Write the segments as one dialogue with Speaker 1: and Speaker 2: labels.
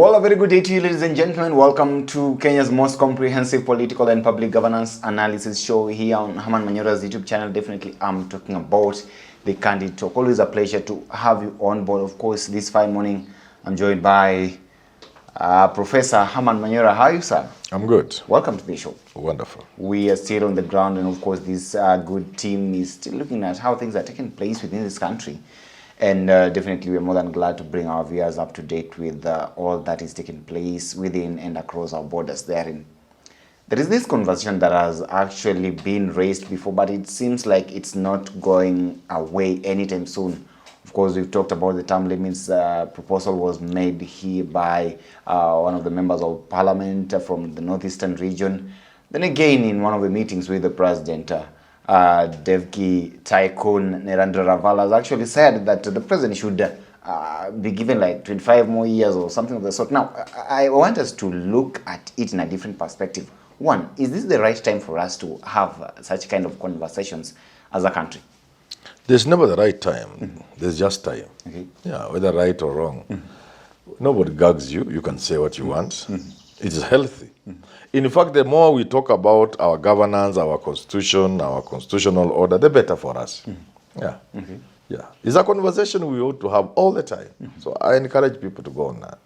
Speaker 1: Well, a very good day to you, ladies and gentlemen. Welcome to Kenya's most comprehensive political and public governance analysis show here on Herman Manyora's YouTube channel. Definitely, I'm talking about the Candid Talk. Always a pleasure to have you on board. Of course, this fine morning, I'm joined by Professor Herman Manyora. How are you, sir?
Speaker 2: I'm good.
Speaker 1: Welcome to the show.
Speaker 2: Wonderful.
Speaker 1: We are still on the ground, and of course, this good team is still looking at how things are taking place within this country. And definitely, we're more than glad to bring our viewers up to date with all that is taking place within and across our borders therein. There is this conversation that has actually been raised before, but it seems like it's not going away anytime soon. Of course, we've talked about the term limits. Proposal was made here by one of the members of parliament from the northeastern region. Then again, in one of the meetings with the president, Devki Tycoon Nerandra has actually said that the president should be given like 25 more years or something of the sort. Now, I want us to look at it in a different perspective. One, is this the right time for us to have such kind of conversations as a country?
Speaker 2: There's never the right time. There's just time.
Speaker 1: Okay.
Speaker 2: Yeah, whether right or wrong. Nobody gags you. You can say what you want. It is healthy. In fact, the more we talk about our governance, our constitution, our constitutional order, the better for us. Yeah.
Speaker 1: Okay.
Speaker 2: Yeah. It's a conversation we ought to have all the time. So I encourage people to go on that.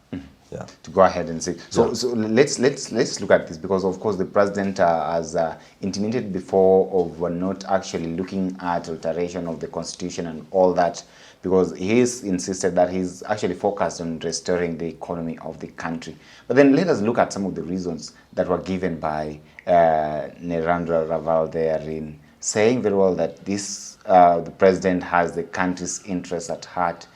Speaker 2: Yeah.
Speaker 1: To go ahead and say. So let's look at this, because of course the president has intimated before of not actually looking at alteration of the constitution and all that, because he's insisted that he's actually focused on restoring the economy of the country. But then let us look at some of the reasons that were given by Nerandra Raval therein, saying very well that this the president has the country's interests at heart.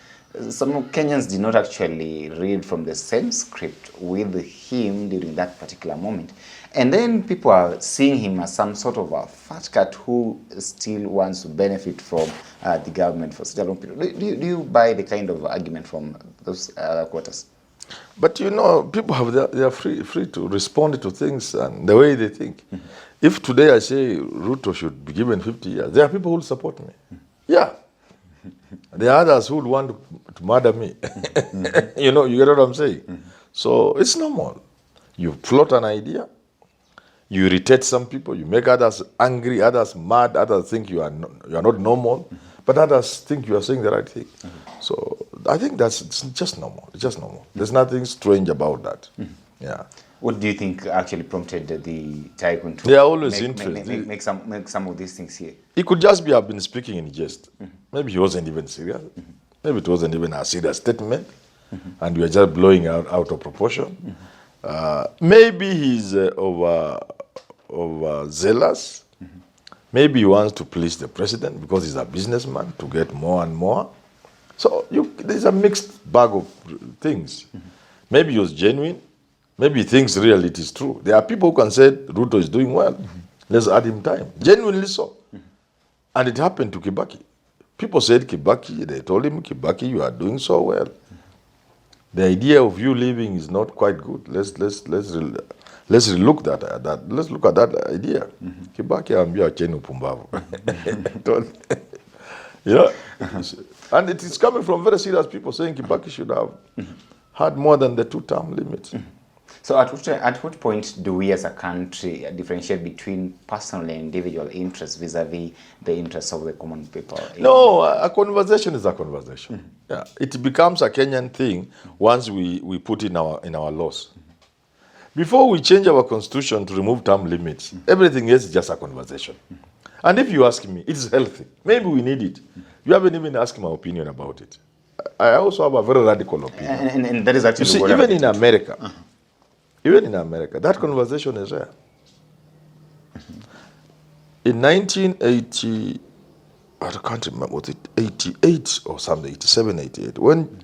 Speaker 1: Some Kenyans did not actually read from the same script with him during that particular moment. And then people are seeing him as some sort of a fat cat who still wants to benefit from the government for such a long period. Do you buy the kind of argument from those quarters?
Speaker 2: But you know, people have they are free to respond to things and the way they think. If today I say Ruto should be given 50 years, there are people who will support me. Yeah. There are others who would want to murder me. You know, you get what I'm saying? So it's normal. You float an idea, you irritate some people, you make others angry, others mad, others think you are not normal, but others think you are saying the right thing. So I think it's just normal. It's just normal. There's nothing strange about that. Yeah.
Speaker 1: What do you think actually prompted the tycoon to
Speaker 2: they are always interested.
Speaker 1: Make some of these things here?
Speaker 2: He could just have been speaking in jest. Maybe he wasn't even serious. Maybe it wasn't even a serious statement, and we are just blowing out of proportion. Maybe he's over zealous. Maybe he wants to please the president because he's a businessman to get more and more. So there's a mixed bag of things. Maybe he was genuine. Maybe he thinks really it is true. There are people who can say Ruto is doing well. Let's add him time. Genuinely so. And it happened to Kibaki. People said Kibaki, they told him, Kibaki, you are doing so well. The idea of you leaving is not quite good. Let's relook that. Let's look at that idea. Kibaki ambia chenu pumbavu. You know? And it is coming from very serious people saying Kibaki should have had more than the 2-term limit.
Speaker 1: So at what point do we as a country differentiate between personal and individual interests vis-a-vis the interests of the common people?
Speaker 2: No, a conversation is a conversation. Yeah, it becomes a Kenyan thing once we put in our laws. Before we change our constitution to remove term limits, everything else is just a conversation. And if you ask me, it is healthy. Maybe we need it. You haven't even asked my opinion about it. I also have a very radical opinion.
Speaker 1: And that is actually
Speaker 2: you see, even in America. Even in America, that conversation is there. In 1980, I can't remember, was it 88 or something, 87, 88, when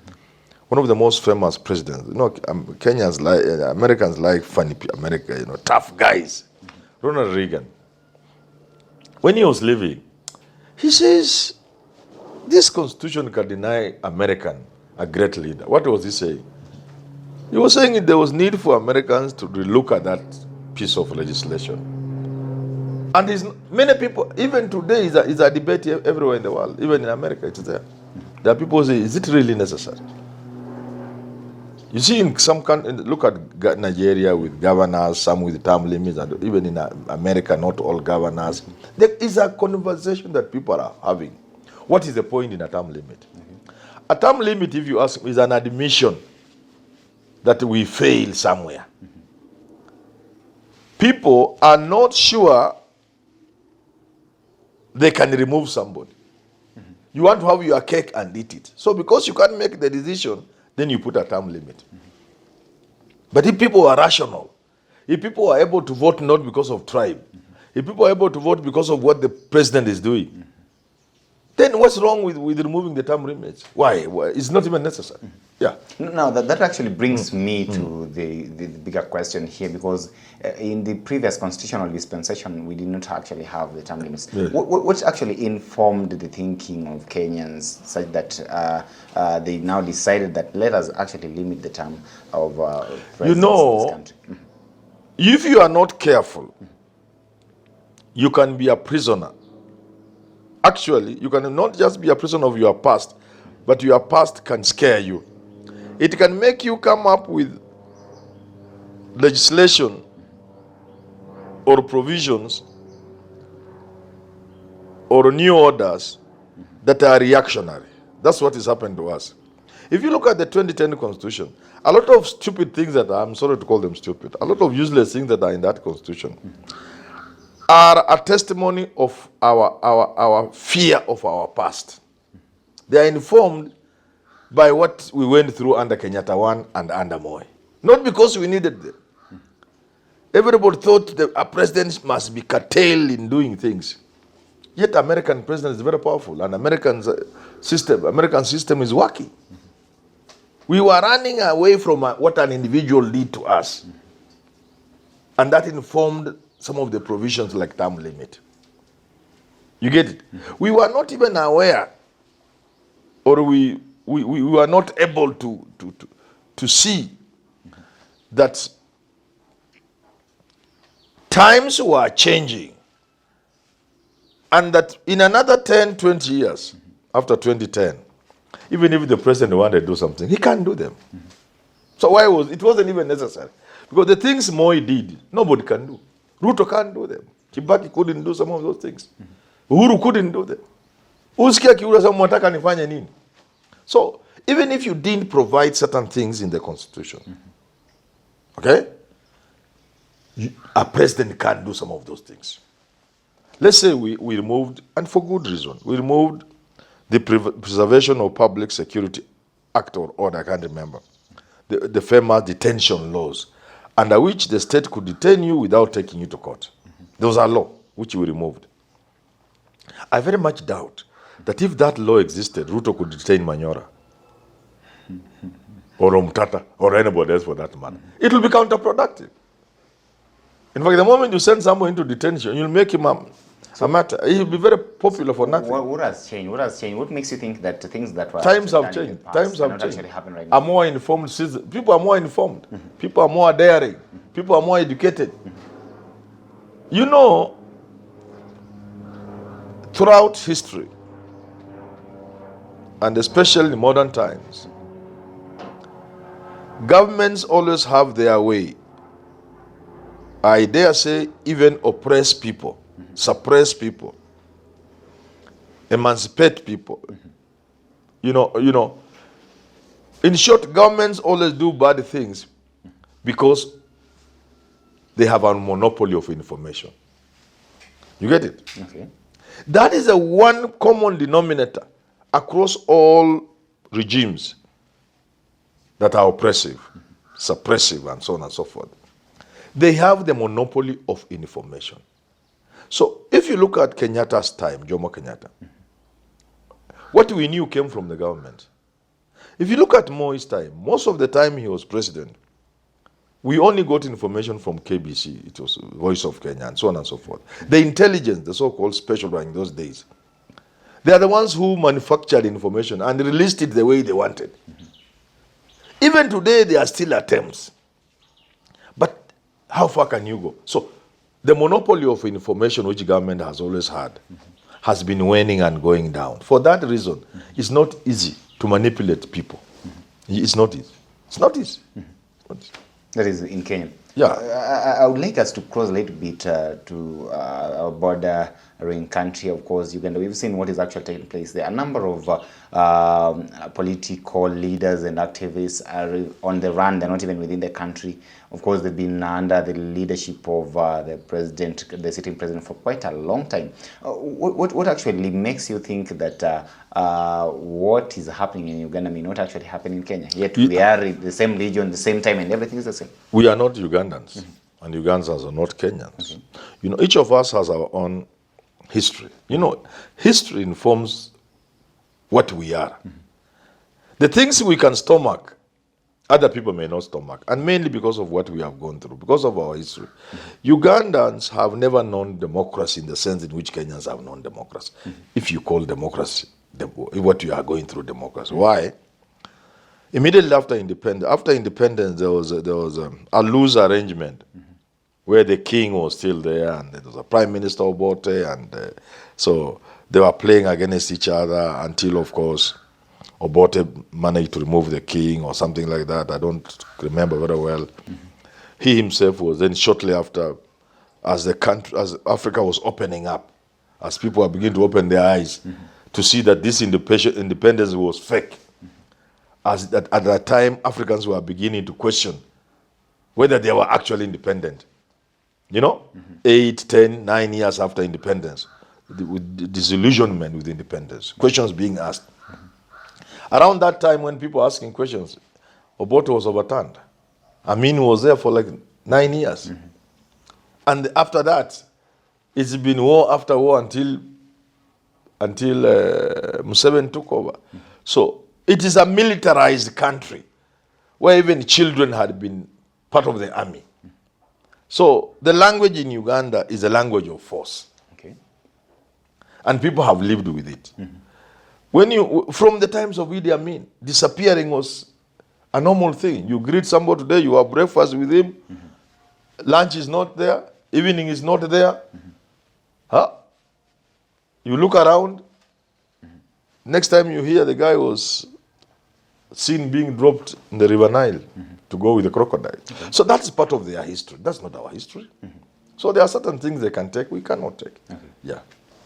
Speaker 2: one of the most famous presidents, you know, Americans like funny America, you know, tough guys, Ronald Reagan, when he was leaving, he says, this constitution can deny American a great leader. What was he saying? He was saying there was need for Americans to relook at that piece of legislation. And many people, even today, is a debate everywhere in the world. Even in America, it's there. There are people who say, is it really necessary? You see, in some countries, look at Nigeria with governors, some with term limits, and even in America, not all governors. There is a conversation that people are having. What is the point in a term limit? A term limit, if you ask me, is an admission that we fail somewhere. People are not sure they can remove somebody. You want to have your cake and eat it. So because you can't make the decision, then you put a term limit. But if people are rational, if people are able to vote not because of tribe, if people are able to vote because of what the president is doing, then what's wrong with removing the term limits? Why? It's not even necessary. Yeah.
Speaker 1: Now, that actually brings me to the bigger question here, because in the previous constitutional dispensation, we did not actually have the term limits.
Speaker 2: Yeah.
Speaker 1: What actually informed the thinking of Kenyans such that they now decided that let us actually limit the term of presidents in this country?
Speaker 2: If you are not careful, you can be a prisoner. Actually, you can not just be a prisoner of your past, but your past can scare you. It can make you come up with legislation or provisions or new orders that are reactionary. That's what has happened to us. If you look at the 2010 Constitution, a lot of stupid things that I'm sorry to call them stupid, a lot of useless things that are in that Constitution are a testimony of our fear of our past. They are informed by what we went through under Kenyatta 1 and under Moi. Not because we needed them. Everybody thought that a president must be curtailed in doing things. Yet American president is very powerful, and American system is working. We were running away from what an individual did to us. And that informed some of the provisions like term limit. You get it? We were not even aware, or we were not able to see that times were changing, and that in another 10, 20 years, after 2010, even if the president wanted to do something, he can't do them. So it wasn't even necessary. Because the things Moi did, nobody can do. Ruto can't do them. Kibaki couldn't do some of those things. Uhuru couldn't do them. Usikia kiura sa mwataka nifanye nini? So, even if you didn't provide certain things in the Constitution, okay, a president can't do some of those things. Let's say we removed, and for good reason, we removed the Preservation of Public Security Act or order, I can't remember, the famous detention laws, under which the state could detain you without taking you to court. There was a law which we removed. I very much doubt that if that law existed, Ruto could detain Manyora or Omtata or anybody else for that matter. It will be counterproductive. In fact, the moment you send someone into detention, you'll make him a matter. He'll be very popular for nothing.
Speaker 1: What has changed? What has changed? What makes you think that the things that were
Speaker 2: times have changed? Times have changed. Right now? Are more informed citizens. People are more informed. People are more daring. People are more educated. You know, throughout history, and especially in modern times, governments always have their way. I dare say even oppress people, suppress people, emancipate people. You know. In short, governments always do bad things because they have a monopoly of information. You get it?
Speaker 1: Okay.
Speaker 2: That is the one common denominator across all regimes that are oppressive, suppressive, and so on and so forth. They have the monopoly of information. So if you look at Kenyatta's time, Jomo Kenyatta, what we knew came from the government. If you look at Moi's time, most of the time he was president, we only got information from KBC, it was Voice of Kenya, and so on and so forth. The intelligence, the so-called special branch in those days, they are the ones who manufactured information and released it the way they wanted. Even today, there are still attempts. But how far can you go? So the monopoly of information which government has always had has been waning and going down. For that reason, it's not easy to manipulate people. It's not easy. It's not easy. It's not easy.
Speaker 1: That is in Kenya.
Speaker 2: Yeah.
Speaker 1: I would like us to cross a little bit to our bordering country, of course, Uganda. We've seen what is actually taking place there. A number of political leaders and activists are on the run. They're not even within the country. Of course, they've been under the leadership of the president, the sitting president, for quite a long time. What actually makes you think that what is happening in Uganda may not actually happen in Kenya? Yet we are in the same region, the same time, and everything is the same.
Speaker 2: We are not Ugandans, and Ugandans are not Kenyans. You know, each of us has our own history. You know, history informs what we are. The things we can stomach, other people may not stomach, and mainly because of what we have gone through, because of our history. Ugandans have never known democracy in the sense in which Kenyans have known democracy. If you call democracy what you are going through democracy. Why? Immediately after independence, there was a loose arrangement where the king was still there, and there was a prime minister Obote, and so they were playing against each other until, of course, Obote managed to remove the king or something like that. I don't remember very well. He himself was then shortly after, as Africa was opening up, as people were beginning to open their eyes to see that this independence was fake. At that time, Africans were beginning to question whether they were actually independent. You know, 8, 10, 9 years after independence, with disillusionment with independence, questions being asked. Around that time, when people were asking questions, Obote was overturned. Amin was there for like 9 years. And after that, it's been war after war until Museveni took over. So it is a militarized country where even children had been part of the army. So the language in Uganda is a language of force.
Speaker 1: Okay.
Speaker 2: And people have lived with it. From the times of Idi Amin, disappearing was a normal thing. You greet somebody today, you have breakfast with him, lunch is not there, evening is not there. Huh? You look around, next time you hear the guy was seen being dropped in the River Nile to go with the crocodile. Okay. So that's part of their history. That's not our history. So there are certain things they can take, we cannot take. Okay. Yeah.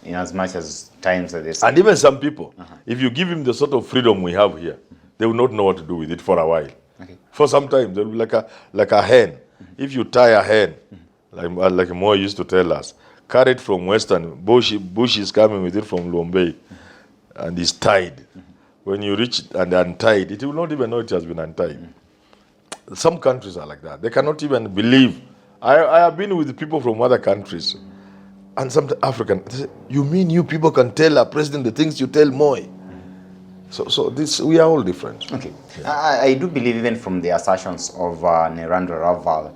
Speaker 1: In as much as times that they say.
Speaker 2: And even some people, if you give him the sort of freedom we have here, they will not know what to do with it for a while. Okay. For some time, they'll be like a hen. If you tie a hen, like Mo used to tell us, carry it from Western, Bush is coming with it from Lombay, and it's tied. When you reach it and untie it, it will not even know it has been untied. Some countries are like that. They cannot even believe. I have been with people from other countries, and some African, they say, you mean you people can tell a president the things you tell Moi? So this, we are all different.
Speaker 1: Okay. Yeah. I do believe even from the assertions of Nerandra Raval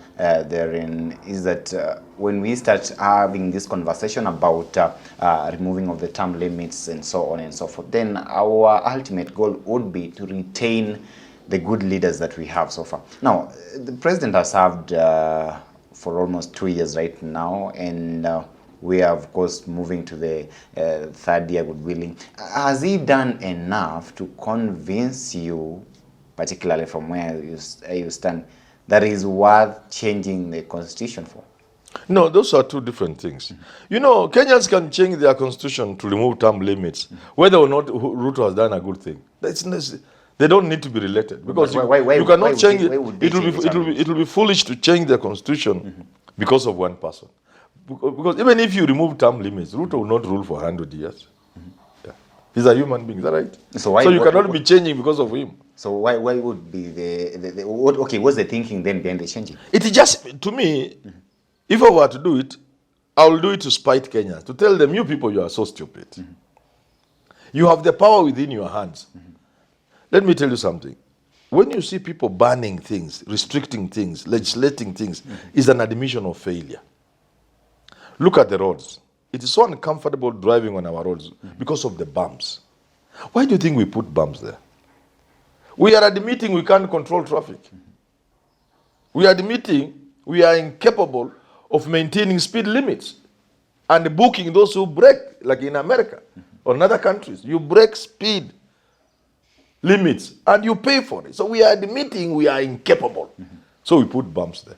Speaker 1: therein is that when we start having this conversation about removing of the term limits and so on and so forth, then our ultimate goal would be to retain the good leaders that we have so far. Now, the president has served for almost 2 years right now, and we are, of course, moving to the third year, good willing. Has he done enough to convince you, particularly from where you stand, that it is worth changing the constitution for?
Speaker 2: No, those are two different things. You know, Kenyans can change their constitution to remove term limits, whether or not Ruto has done a good thing. They don't need to be related, because you cannot change it. It will be foolish to change the constitution because of one person. Because even if you remove term limits, Ruto will not rule for 100 years. Yeah. He's a human being, is that right? So you cannot be changing because of him.
Speaker 1: So why would be what's the thinking then behind the changing?
Speaker 2: It is just, to me, if I were to do it, I will do it to spite Kenyans, to tell them, you people, you are so stupid. You have the power within your hands. Let me tell you something. When you see people banning things, restricting things, legislating things, is an admission of failure. Look at the roads. It is so uncomfortable driving on our roads because of the bumps. Why do you think we put bumps there? We are admitting we can't control traffic. We are admitting we are incapable of maintaining speed limits and booking those who break, like in America or in other countries. You break speed limits, and you pay for it. So we are admitting we are incapable. So we put bumps there.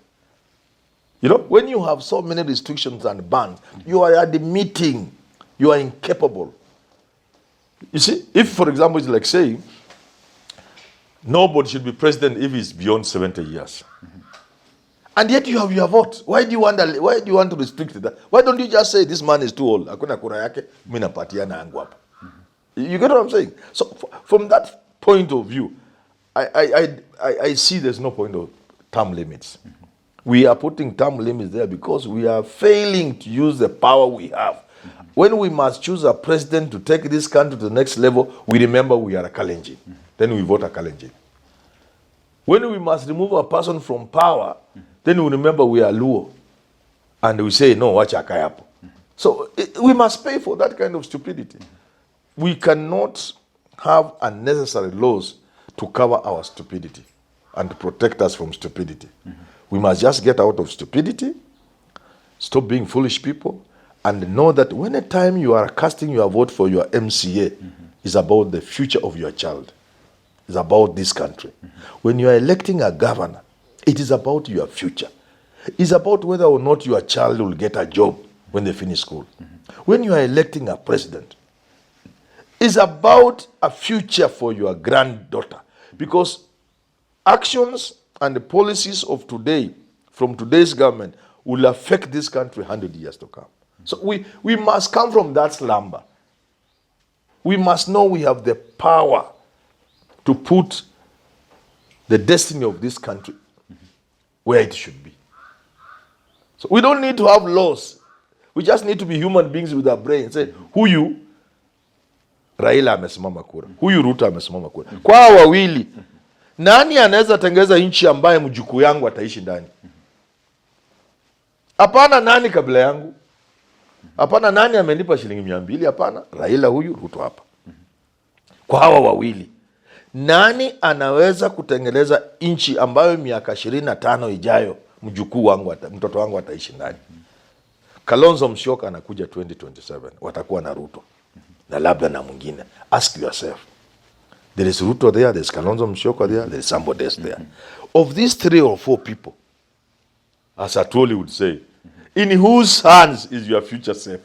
Speaker 2: You know, when you have so many restrictions and bans, you are admitting you are incapable. You see, if, for example, it's like saying, nobody should be president if he's beyond 70 years. And yet you have your vote. Why do you want to restrict that? Why don't you just say this man is too old? Hakuna kura yake, mimi napatiana yangu hapa. You get what I'm saying? So from that point of view, I see there's no point of term limits. We are putting term limits there because we are failing to use the power we have. When we must choose a president to take this country to the next level, we remember we are a Kalenjin. Then we vote a Kalenjin. When we must remove a person from power, then we remember we are Luo. And we say, no, wacha akayapo. So we must pay for that kind of stupidity. We cannot have unnecessary laws to cover our stupidity and to protect us from stupidity. We must just get out of stupidity, stop being foolish people, and know that when a time you are casting your vote for your MCA, is about the future of your child. It's about this country. When you are electing a governor, it is about your future. It's about whether or not your child will get a job when they finish school. When you are electing a president, it's about a future for your granddaughter. Because actions and the policies of today, from today's government, will affect this country 100 years to come. So we must come from that slumber. We must know we have the power to put the destiny of this country where it should be. So we don't need to have laws. We just need to be human beings with our brain. Say, huyu Raila amesimama kura, huyu Ruto amesimama kura. Kwa wawili, nani anaweza tengeza nchi ambaye mjukuu yangu ataishi ndani? Hapana nani kabla yangu. Hapana nani amenipa shilingi 200. Hapana Raila huyu, Ruto hapa. Kwa hawa wawili, nani anaweza kutengeneza nchi ambayo miaka 25 ijayo mjukuu wangu mtoto wangu ataishi ndani? Kalonzo Musyoka anakuja 2027, watakuwa na Ruto na labda na mwingine. Ask yourself, there is Ruto there, there is Kalonzo Musyoka there, there is somebody else there. Of these 3 or 4 people, as Atwoli would say, in whose hands is your future safe?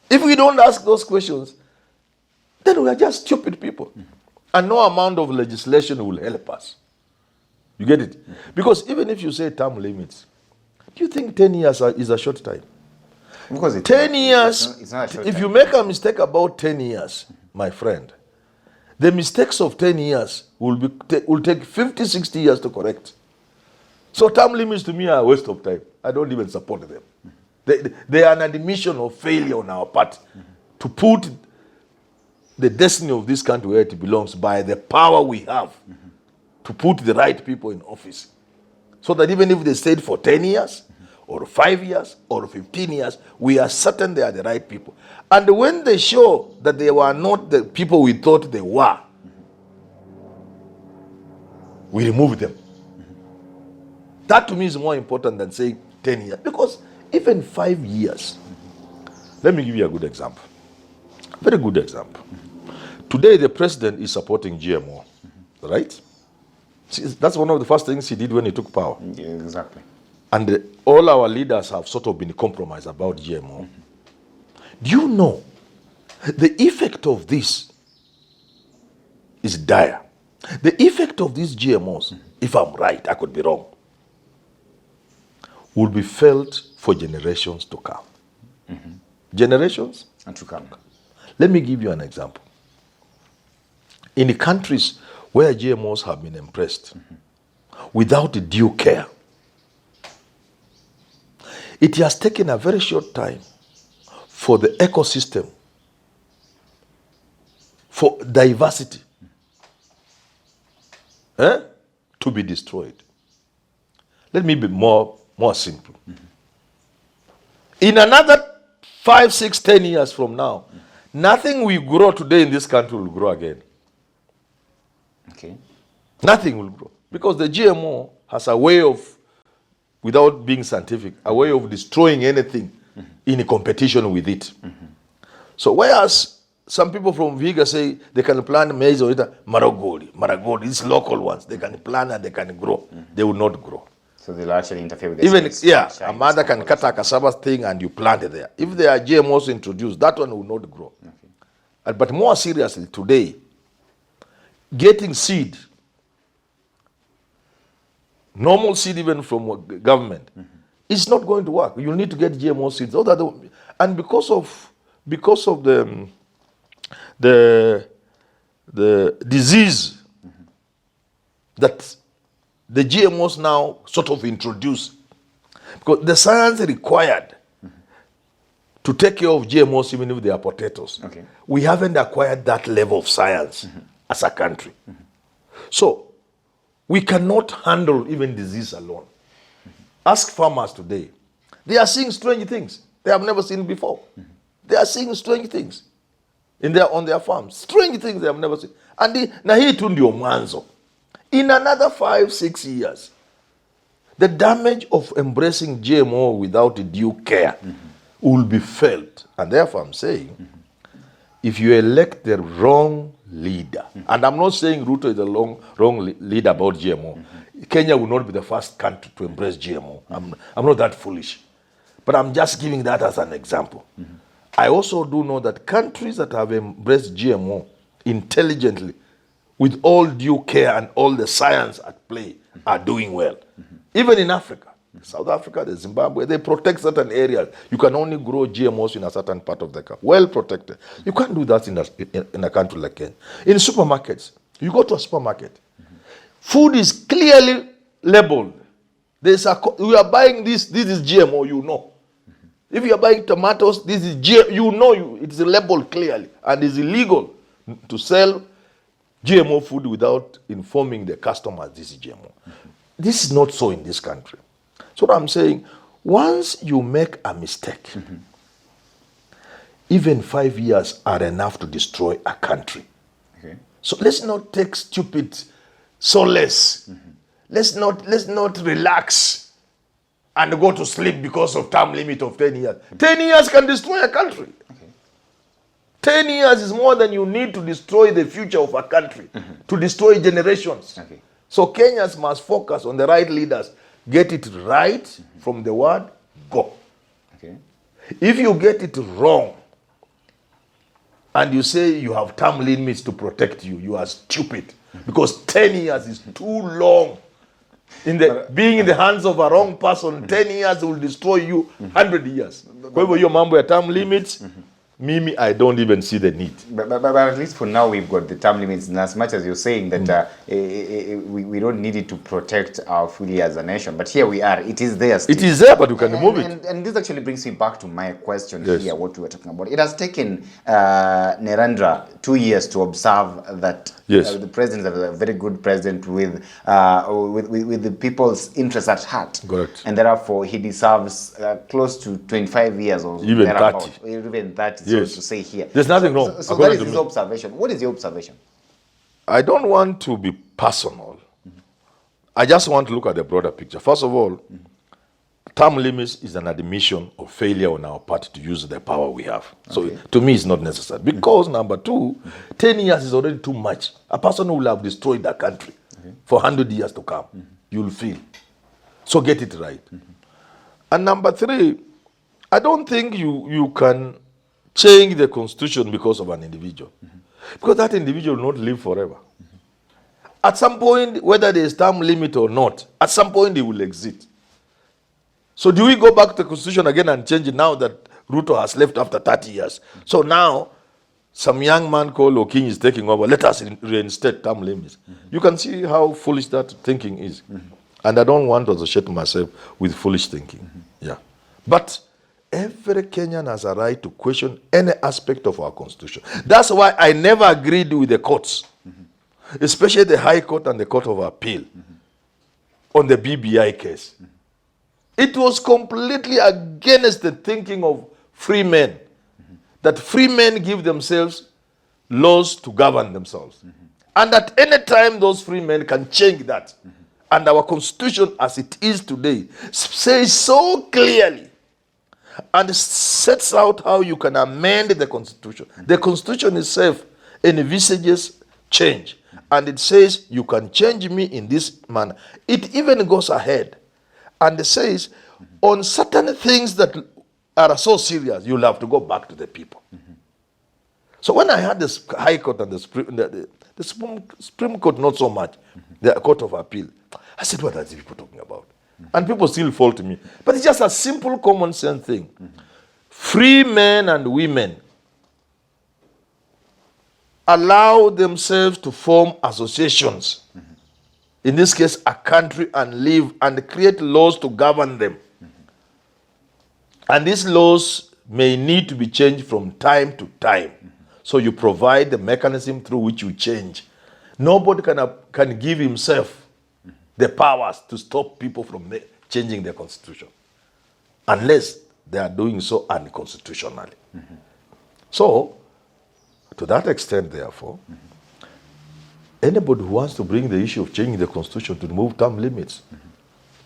Speaker 2: If we don't ask those questions, then we are just stupid people. And no amount of legislation will help us. You get it? Because even if you say term limits, do you think 10 years is a short time?
Speaker 1: Because
Speaker 2: 10 years,
Speaker 1: it's not a short
Speaker 2: if
Speaker 1: time.
Speaker 2: you make a mistake about 10 years, my friend, the mistakes of 10 years will take 50, 60 years to correct. So term limits to me are a waste of time. I don't even support them. They are an admission of failure on our part to put the destiny of this country where it belongs by the power we have to put the right people in office. So that even if they stayed for 10 years or 5 years or 15 years, we are certain they are the right people. And when they show that they were not the people we thought they were, we remove them. That to me is more important than saying 10 years. Because even 5 years, let me give you a good example. Very good example. Today, the president is supporting GMO, right? See, that's one of the first things he did when he took power.
Speaker 1: Yeah, exactly.
Speaker 2: And all our leaders have sort of been compromised about GMO. Do you know the effect of this is dire? The effect of these GMOs, if I'm right, I could be wrong, will be felt for generations to come. Generations
Speaker 1: And to come.
Speaker 2: Let me give you an example. In the countries where GMOs have been impressed without due care, it has taken a very short time for the ecosystem, for diversity, to be destroyed. Let me be more simple. In another 5, 6, 10 years from now, nothing we grow today in this country will grow again.
Speaker 1: Okay.
Speaker 2: Nothing will grow. Because the GMO has a way of, without being scientific, a way of destroying anything in a competition with it. So whereas some people from Viga say they can plant maize or Maragoli, these local ones, they can plant and they can grow. They will not grow.
Speaker 1: So they'll actually interfere with the
Speaker 2: Even,
Speaker 1: seeds,
Speaker 2: a mother can cut a cassava thing and you plant it there. If there are GMOs introduced, that one will not grow. But more seriously, today, getting seed, normal seed even from government, is not going to work. You need to get GMO seeds. And because of the disease that the GMOs now sort of introduce, because the science required to take care of GMOs, even if they are potatoes, we haven't acquired that level of science as a country. So we cannot handle even disease alone. Ask farmers today. They are seeing strange things they have never seen before. They are seeing strange things on their farms. Strange things they have never seen. And na hii tu ndio mwanzo. In another 5-6 years, the damage of embracing GMO without due care will be felt. And therefore I'm saying, if you elect the wrong leader, and I'm not saying Ruto is the wrong leader about GMO, Kenya will not be the first country to embrace GMO. I'm not that foolish. But I'm just giving that as an example. I also do know that countries that have embraced GMO intelligently, with all due care and all the science at play, are doing well. Even in Africa, South Africa, the Zimbabwe, they protect certain areas. You can only grow GMOs in a certain part of the country, well protected. You can't do that in a country like Kenya. In supermarkets, you go to a supermarket, food is clearly labeled. You are buying this is GMO, you know. If you are buying tomatoes, this is GMO, you know it is labeled clearly. And it's illegal to sell GMO food without informing the customers this is GMO. This is not so in this country. So what I'm saying, once you make a mistake, even 5 years are enough to destroy a country. So let's not take stupid solace. Let's not relax and go to sleep because of term limit of 10 years. 10 years can destroy a country. 10 years is more than you need to destroy the future of a country, to destroy generations. So Kenyans must focus on the right leaders. Get it right from the word go. If you get it wrong and you say you have term limits to protect you, you are stupid. Because 10 years is too long. Being in the hands of a wrong person, 10 years will destroy you 100 years. Kwa hivyo hiyo mambo ya term limits, Mimi, I don't even see the need.
Speaker 1: But at least for now, we've got the term limits. And as much as you're saying that we don't need it to protect our fully as a nation, but here we are. It is there still.
Speaker 2: It is there, but you can remove it.
Speaker 1: And this actually brings me back to my question here, what we were talking about. It has taken Nerandra 2 years to observe that the president is a very good president with the people's interests at heart.
Speaker 2: Correct.
Speaker 1: And therefore, he deserves close to 25 years or
Speaker 2: even 30.
Speaker 1: Even 30. To say here.
Speaker 2: There's nothing wrong.
Speaker 1: So that is his observation. What is your observation?
Speaker 2: I don't want to be personal. I just want to look at the broader picture. First of all, term limits is an admission of failure on our part to use the power we have. So to me, it's not necessary. Because number two, 10 years is already too much. A person will have destroyed the country for 100 years to come. You'll feel. So get it right. And number three, I don't think you can change the constitution because of an individual. Because that individual will not live forever. At some point, whether there is term limit or not, at some point he will exit. So do we go back to the constitution again and change it now that Ruto has left after 30 years? So now, some young man called Oking is taking over. Let us reinstate term limits. You can see how foolish that thinking is. And I don't want to associate myself with foolish thinking. But every Kenyan has a right to question any aspect of our constitution. That's why I never agreed with the courts, especially the High Court and the Court of Appeal on the BBI case. It was completely against the thinking of free men, that free men give themselves laws to govern themselves. And at any time, those free men can change that. And our constitution, as it is today, says so clearly, and sets out how you can amend the constitution. The constitution itself envisages change, and it says you can change me in this manner. It even goes ahead and it says on certain things that are so serious, you'll have to go back to the people. So when I had the High Court and the Supreme Court, not so much, the Court of Appeal, I said, what are these people talking about? And people still fall to me. But it's just a simple common sense thing. Free men and women allow themselves to form associations, in this case a country, and live and create laws to govern them. And these laws may need to be changed from time to time. So you provide the mechanism through which you change. Nobody can give himself the powers to stop people from changing their constitution, unless they are doing so unconstitutionally. So, to that extent, therefore, anybody who wants to bring the issue of changing the constitution to remove term limits,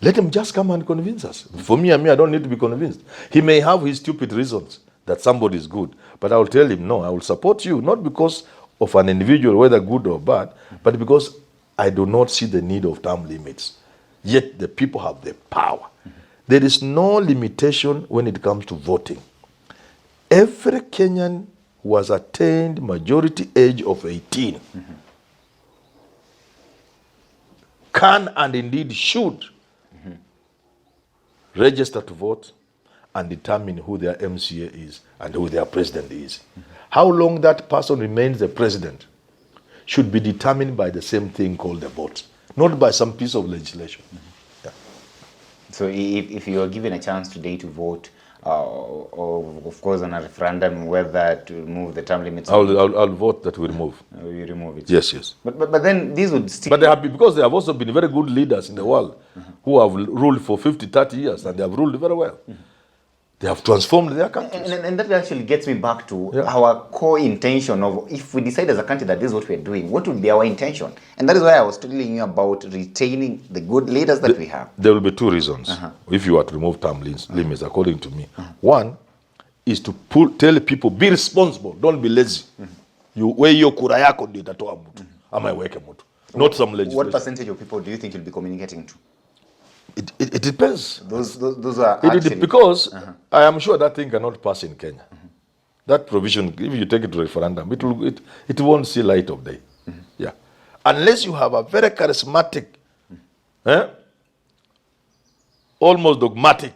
Speaker 2: let him just come and convince us. For me, I don't need to be convinced. He may have his stupid reasons that somebody is good, but I will tell him, no, I will support you, not because of an individual, whether good or bad, but because I do not see the need of term limits. Yet the people have the power. There is no limitation when it comes to voting. Every Kenyan who has attained majority age of 18 can and indeed should register to vote and determine who their MCA is and who their president is. How long that person remains the president should be determined by the same thing called the vote, not by some piece of legislation. Yeah.
Speaker 1: So if you are given a chance today to vote, or of course on a referendum, whether to remove the term limits,
Speaker 2: I'll vote that we remove.
Speaker 1: You remove it.
Speaker 2: Yes.
Speaker 1: But then these would still.
Speaker 2: But they have been, because they have also been very good leaders in the world who have ruled for 50, 30 years, and they have ruled very well. They have transformed their countries.
Speaker 1: And that actually gets me back to our core intention of, if we decide as a country that this is what we're doing, what would be our intention? And that is why I was telling you about retaining the good leaders that we have.
Speaker 2: There will be two reasons if you are to remove term limits, according to me. One is to tell people, be responsible, don't be lazy. You weigh your kura yako ndio itatoa mtu, ama iweke mtu. Not some legislation.
Speaker 1: What percentage of people do you think you'll be communicating to?
Speaker 2: It depends.
Speaker 1: Those are actually...
Speaker 2: Because I am sure that thing cannot pass in Kenya. That provision, if you take it to referendum, it won't see light of day. Yeah, unless you have a very charismatic, almost dogmatic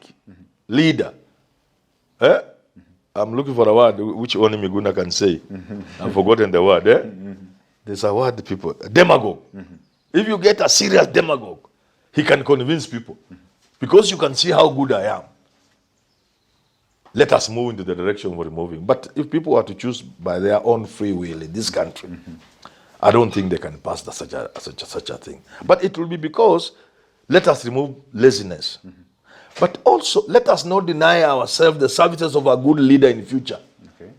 Speaker 2: leader. I'm looking for a word which only Miguna can say. I've forgotten the word. There's a word, people. Demagogue. If you get a serious demagogue, he can convince people, because you can see how good I am. Let us move into the direction we're moving. But if people are to choose by their own free will in this country, I don't think they can pass such a thing. But it will be because let us remove laziness. But also let us not deny ourselves the services of a good leader in the future. Okay.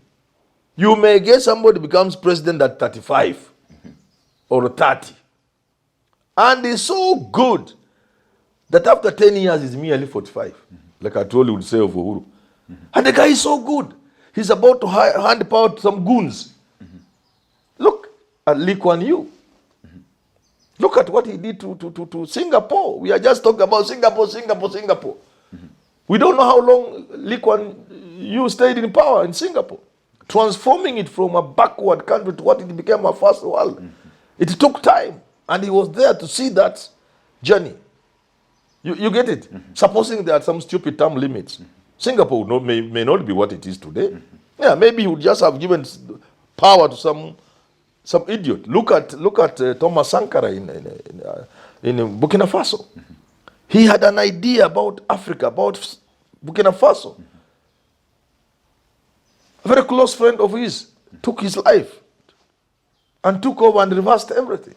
Speaker 2: You may get somebody becomes president at 35 or 30, and is so good that after 10 years is merely 45. Like I told you would say of Uhuru. And the guy is so good. He's about to hand power to some goons. Look at Lee Kuan Yew. Look at what he did to Singapore. We are just talking about Singapore. We don't know how long Lee Kuan Yew stayed in power in Singapore, transforming it from a backward country to what it became a first world. It took time, and he was there to see that journey. You get it? Supposing there are some stupid term limits, Singapore may not be what it is today. Yeah, maybe he would just have given power to some idiot. Look at Thomas Sankara in Burkina Faso. He had an idea about Africa, about Burkina Faso. A very close friend of his took his life and took over and reversed everything.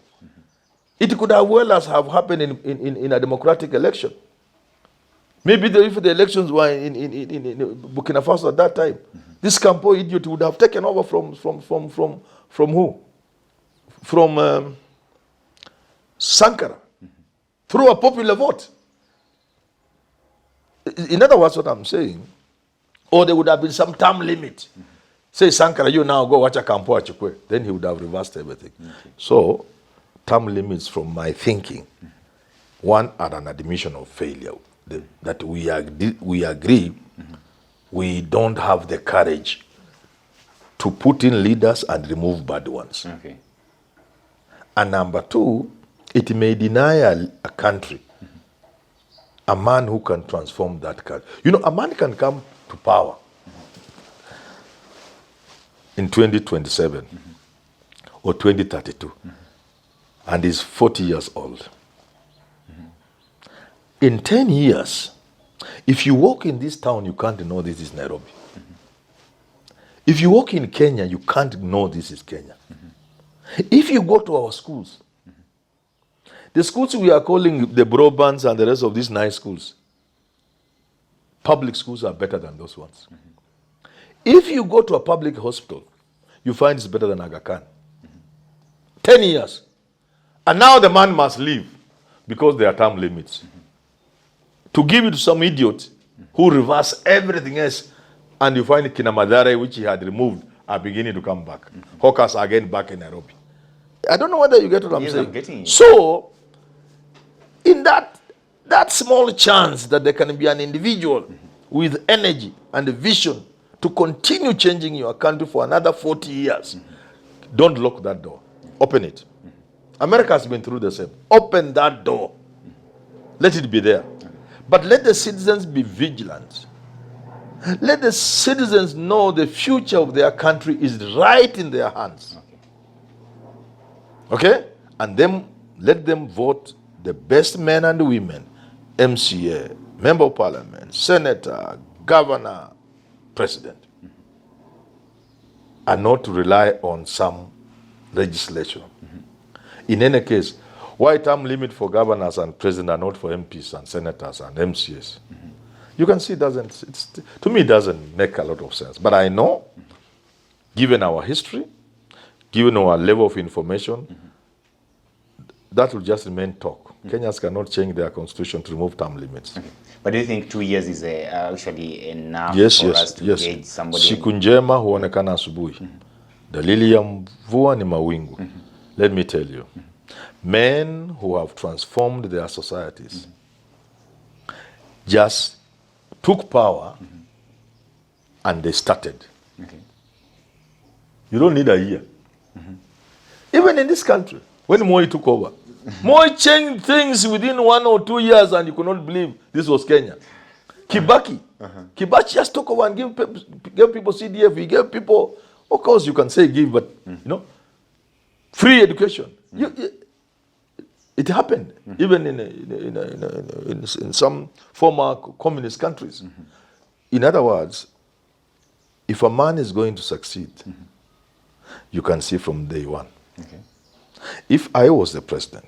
Speaker 2: It could have well as have happened in a democratic election. Maybe if the elections were in Burkina Faso at that time, this Campo idiot would have taken over from who? From Sankara, through a popular vote. In other words, what I'm saying, Or there would have been some term limit. Say, Sankara, you now go watch a Kampo Achukwe. Then he would have reversed everything. So, term limits from my thinking, one, are an admission of failure. That we agree we don't have the courage to put in leaders and remove bad ones.
Speaker 1: Okay.
Speaker 2: And number two, it may deny a country a man who can transform that country. You know, a man can come to power in 2027 or 2032 and is 40 years old. In 10 years, if you walk in this town, you can't know this is Nairobi. If you walk in Kenya, you can't know this is Kenya. If you go to our schools, the schools we are calling the Bromance and the rest of these nice schools, public schools are better than those ones. If you go to a public hospital, you find it's better than Aga Khan. 10 years. And now the man must leave because there are term limits. To give it to some idiot who reverse everything else, and you find Kinamadare, which he had removed, are beginning to come back. Hawkers are again back in Nairobi. I don't know whether you get what I'm saying.
Speaker 1: I'm getting it.
Speaker 2: So, in that small chance that there can be an individual with energy and a vision to continue changing your country for another 40 years, don't lock that door. Open it. America has been through the same. Open that door. Let it be there. But let the citizens be vigilant. Let the citizens know the future of their country is right in their hands. Okay? And then let them vote the best men and women, MCA, Member of Parliament, Senator, Governor, President. And not to rely on some legislation. In any case, why term limit for governors and president are not for MPs and senators and MCAs? You can see to me it doesn't make a lot of sense. But I know, given our history, given our level of information, that will just remain talk. Kenyans cannot change their constitution to remove term limits.
Speaker 1: Okay. But do you think 2 years is actually enough for us to gauge somebody?
Speaker 2: Siku njema huonekana asubuhi. Dalili ya mvua ni mawingu. Let me tell you, men who have transformed their societies just took power and they started.
Speaker 1: Okay.
Speaker 2: You don't need a year. Even in this country, when Moi took over, Moi changed things within 1 or 2 years and you could not believe this was Kenya. Kibaki. Kibaki just took over and gave people CDF. He gave people, of course you can say give, but you know, free education. It happened even in some former communist countries. In other words, if a man is going to succeed, you can see from day one.
Speaker 1: Okay.
Speaker 2: If I was the president,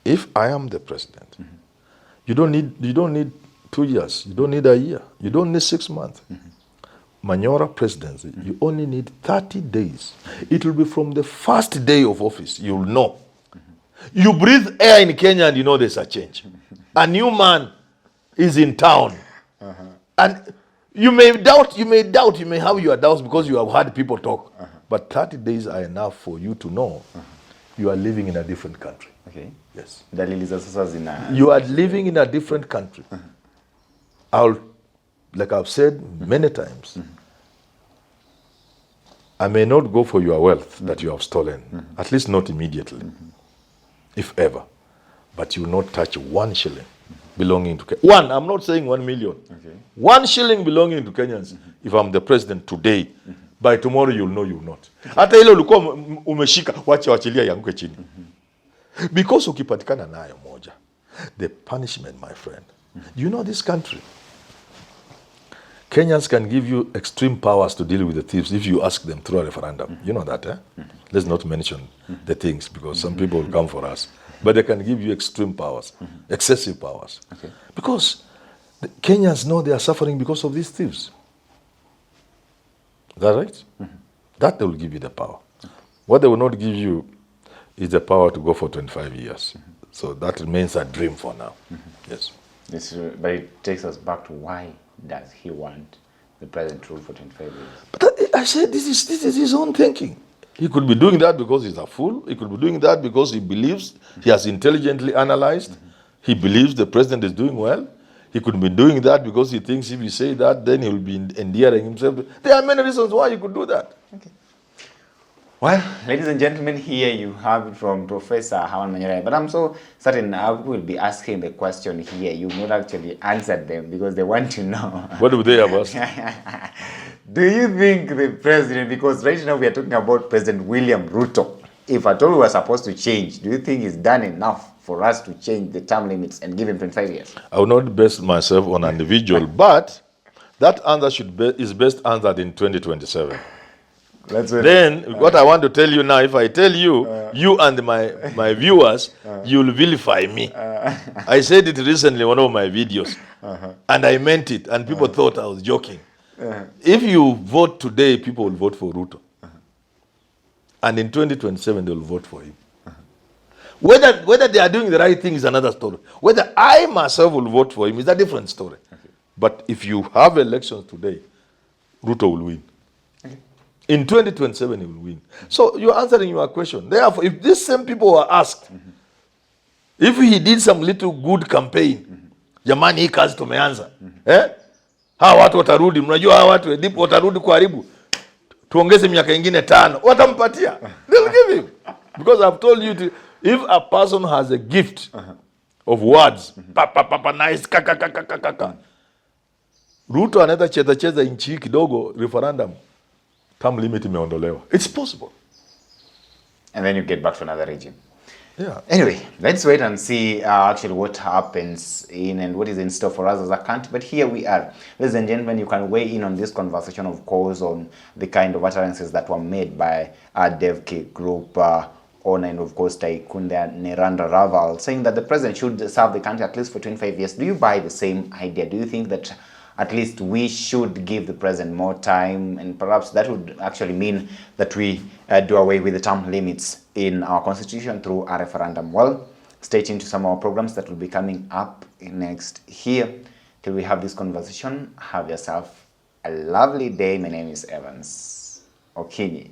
Speaker 2: if I am the president, you don't need 2 years, you don't need a year, you don't need 6 months. Manyora presidency, you only need 30 days. It will be from the first day of office, you'll know. You breathe air in Kenya and you know there's a change. A new man is in town. And you may doubt, you may have your doubts because you have heard people talk. But 30 days are enough for you to know you are living in a different country.
Speaker 1: Okay.
Speaker 2: Yes.
Speaker 1: You
Speaker 2: are living in a different country. Like I've said many times, I may not go for your wealth that you have stolen, at least not immediately, if ever. But you will not touch 1 shilling belonging to Kenya. I'm not saying 1 million.
Speaker 1: Okay.
Speaker 2: 1 shilling belonging to Kenyans. If I'm the president today, by tomorrow you'll know you'll not. Hata ile ulikuwa umeshika, wachilia yanguke chini. Because ukipatikana nayo moja, the punishment, my friend. You know this country, Kenyans can give you extreme powers to deal with the thieves if you ask them through a referendum. You know that, eh? Let's not mention the things because some people will come for us. But they can give you extreme powers, excessive powers.
Speaker 1: Okay.
Speaker 2: Because the Kenyans know they are suffering because of these thieves. Is that right? That they will give you the power. What they will not give you is the power to go for 25 years. So that remains a dream for now. Yes.
Speaker 1: But it takes us back to why does he want the president rule for 25 years.
Speaker 2: But I said this is his own thinking. He could be doing that because he's a fool. He could be doing that because he believes he has intelligently analyzed. He believes the president is doing well. He could be doing that because he thinks if he say that, then he will be endearing himself. There are many reasons why he could do that.
Speaker 1: Okay. Well, ladies and gentlemen, here you have it from Professor Herman Manyora. But I'm so certain I will be asking the question here. You've not actually answered them because they want to know.
Speaker 2: What do they have asked?
Speaker 1: Do you think the president, because right now we are talking about President William Ruto, if at all we were supposed to change, do you think he's done enough for us to change the term limits and give him 25 years?
Speaker 2: I will not base myself on an individual, but that answer is best answered in 2027. Then what I want to tell you now, if I tell you, you and my viewers, you'll vilify me. I said it recently in one of my videos, and I meant it, and people thought I was joking. If you vote today, people will vote for Ruto. And in 2027, they will vote for him. Whether they are doing the right thing is another story. Whether I myself will vote for him is a different story. Okay. But if you have elections today, Ruto will win. Okay. In 2027, he will win. So you're answering your question. Therefore, if these same people were asked, if he did some little good campaign, jamani hii kazi tumeanza, hawa watu watarudi, mnajua hawa watu ndipo watarudi kuharibu, tuongeze miaka ingine 5, watampatia. They'll give him. Because I've told you, if a person has a gift of words, nice, kaka, Ruto anaweza cheza nchi kidogo, referendum, term limit imeondolewa. It's possible.
Speaker 1: And then you get back to another regime.
Speaker 2: Yeah.
Speaker 1: Anyway, let's wait and see actually what happens and what is in store for us as a country. But here we are. Ladies and gentlemen, you can weigh in on this conversation, of course, on the kind of utterances that were made by DevK Group owner and, of course, Tycoon Nerandra Raval, saying that the president should serve the country at least for 25 years. Do you buy the same idea? Do you think that at least we should give the president more time, and perhaps that would actually mean that we do away with the term limits in our constitution through a referendum? Well, stay tuned to some of our programs that will be coming up next here. Till we have this conversation, have yourself a lovely day. My name is Evans Okinyi.